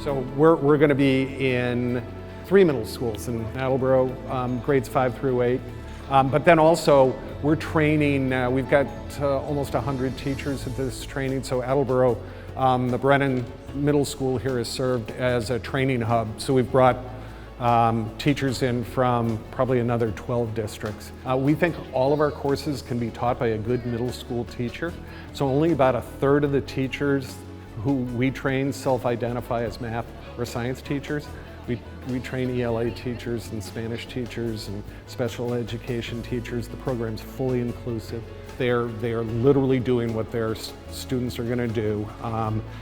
So we're going to be in 3 middle schools in Attleboro, grades 5 through 8. But then also we're training, we've got almost 100 teachers at this training. So Attleboro, the Brennan Middle School here is served as a training hub. So we've brought teachers in from probably another 12 districts. We think all of our courses can be taught by a good middle school teacher. So only about 1/3 of the teachers who we train self-identify as math or science teachers. We train ELA teachers and Spanish teachers and special education teachers. The program's fully inclusive. They are literally doing what their students are going to do.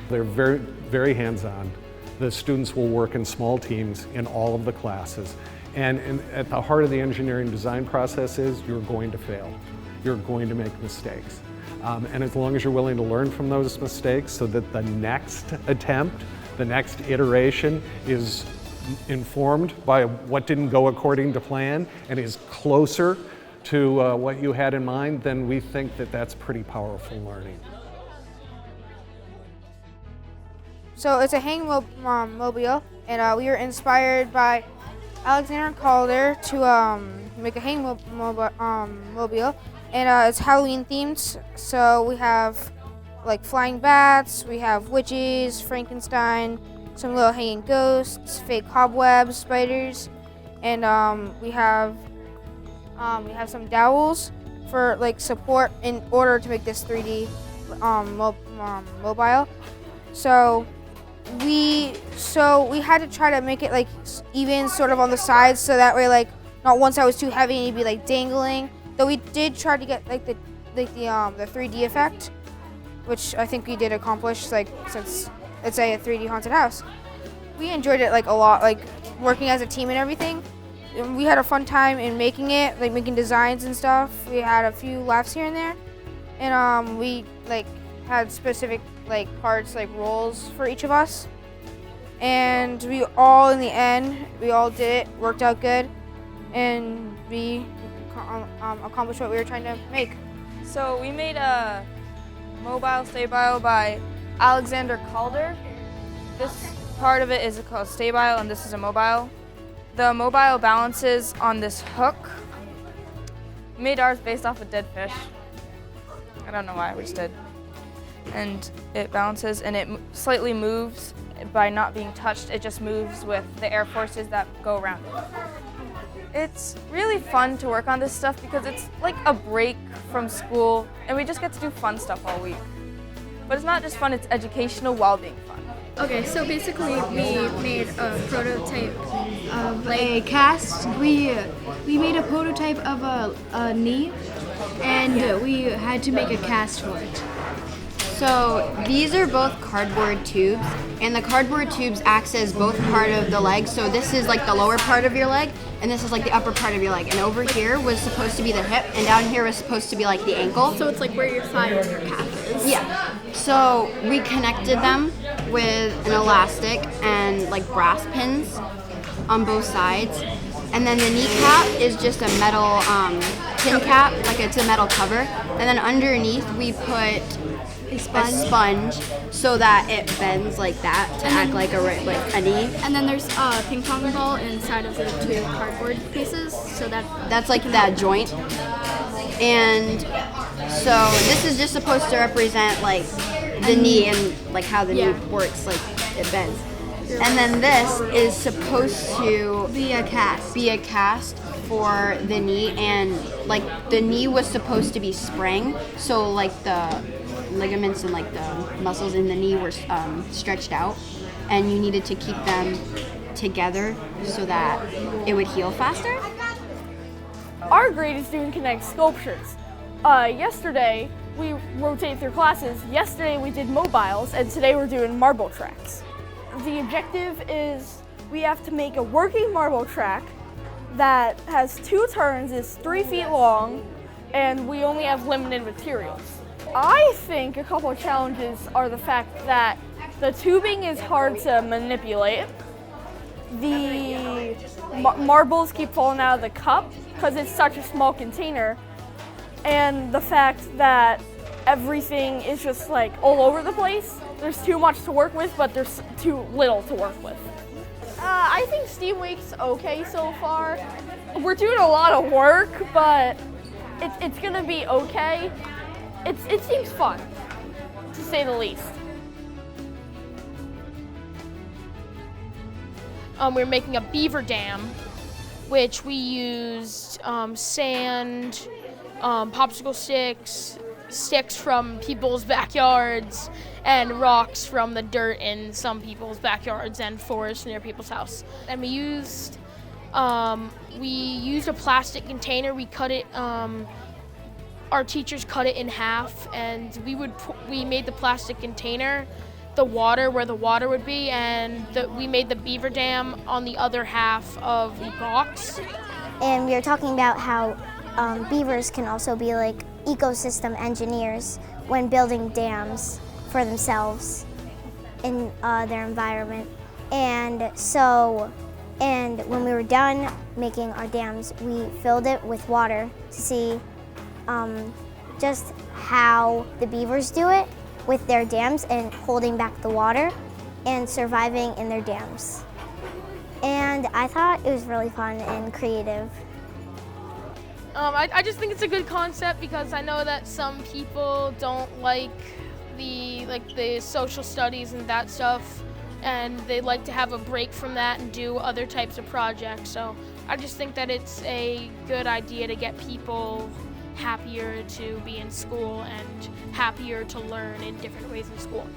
They're very, very hands-on. The students will work in small teams in all of the classes. And at the heart of the engineering design process is you're going to fail. You're going to make mistakes. And as long as you're willing to learn from those mistakes so that the next attempt, the next iteration is informed by what didn't go according to plan and is closer to what you had in mind, then we think that that's pretty powerful learning. So it's a hang mobile, and we were inspired by Alexander Calder to make a hang mobile, and it's Halloween themed. So we have like flying bats, we have witches, Frankenstein, some little hanging ghosts, fake cobwebs, spiders, and we have some dowels for like support in order to make this 3D mobile. So we had to try to make it like even sort of on the sides, so that way like not one side was too heavy and you'd be like dangling. Though we did try to get like the 3D effect, which I think we did accomplish, like since it's a 3D haunted house. We enjoyed it like a lot, like working as a team and everything. And we had a fun time in making it, like making designs and stuff. We had a few laughs here and there, and we like had specific like parts, like roles for each of us. And we all, in the end, we all did it, worked out good, and we accomplished what we were trying to make. So we made a mobile stay-bio by Alexander Calder. This part of it is called stay-bio, and this is a mobile. The mobile balances on this hook. We made ours based off a dead fish. I don't know why, we just did. And it balances and it slightly moves by not being touched. It just moves with the air forces that go around it. It's really fun to work on this stuff because it's like a break from school and we just get to do fun stuff all week. But it's not just fun, it's educational while being fun. Okay, so basically we made a prototype of a cast. We made a prototype of a knee, and we had to make a cast for it. So these are both cardboard tubes, and the cardboard tubes acts as both part of the leg. So this is like the lower part of your leg, and this is like the upper part of your leg. And over here was supposed to be the hip, and down here was supposed to be like the ankle. So it's like where your thigh and your calf is. Yeah. So we connected them with an elastic and like brass pins on both sides. And then the kneecap is just a metal pin cap, like it's a metal cover. And then underneath we put a sponge so that it bends like that to act like a knee. And then there's a ping pong ball inside of the two cardboard pieces, so that's like that joint. And so this is just supposed to represent like the knee and like how the knee works, like it bends. And then this is supposed to be a cast for the knee, and like the knee was supposed to be sprang, so like the ligaments and like the muscles in the knee were stretched out, and you needed to keep them together so that it would heal faster. Our grade is doing Connect sculptures. Yesterday we rotate through classes. Yesterday we did mobiles, and today we're doing marble tracks. The objective is we have to make a working marble track that has 2 turns, is 3 feet long, and we only have limited materials. I think a couple of challenges are the fact that the tubing is hard to manipulate. The marbles keep falling out of the cup because it's such a small container, and the fact that everything is just like all over the place. there's too much to work with, but there's too little to work with. I think Steam Week's okay so far. We're doing a lot of work, but it's gonna be okay. It seems fun, to say the least. We're making a beaver dam, which we used sand, popsicle sticks from people's backyards, and rocks from the dirt in some people's backyards and forests near people's house. And we used a plastic container. We cut it. Our teachers cut it in half, and we made the plastic container the water where the water would be, and we made the beaver dam on the other half of the box. And we were talking about how beavers can also be like ecosystem engineers when building dams for themselves in their environment. And when we were done making our dams, we filled it with water to see just how the beavers do it with their dams and holding back the water and surviving in their dams. And I thought it was really fun and creative. I just think it's a good concept because I know that some people don't like the social studies and that stuff, and they like to have a break from that and do other types of projects. So I just think that it's a good idea to get people happier to be in school and happier to learn in different ways in school.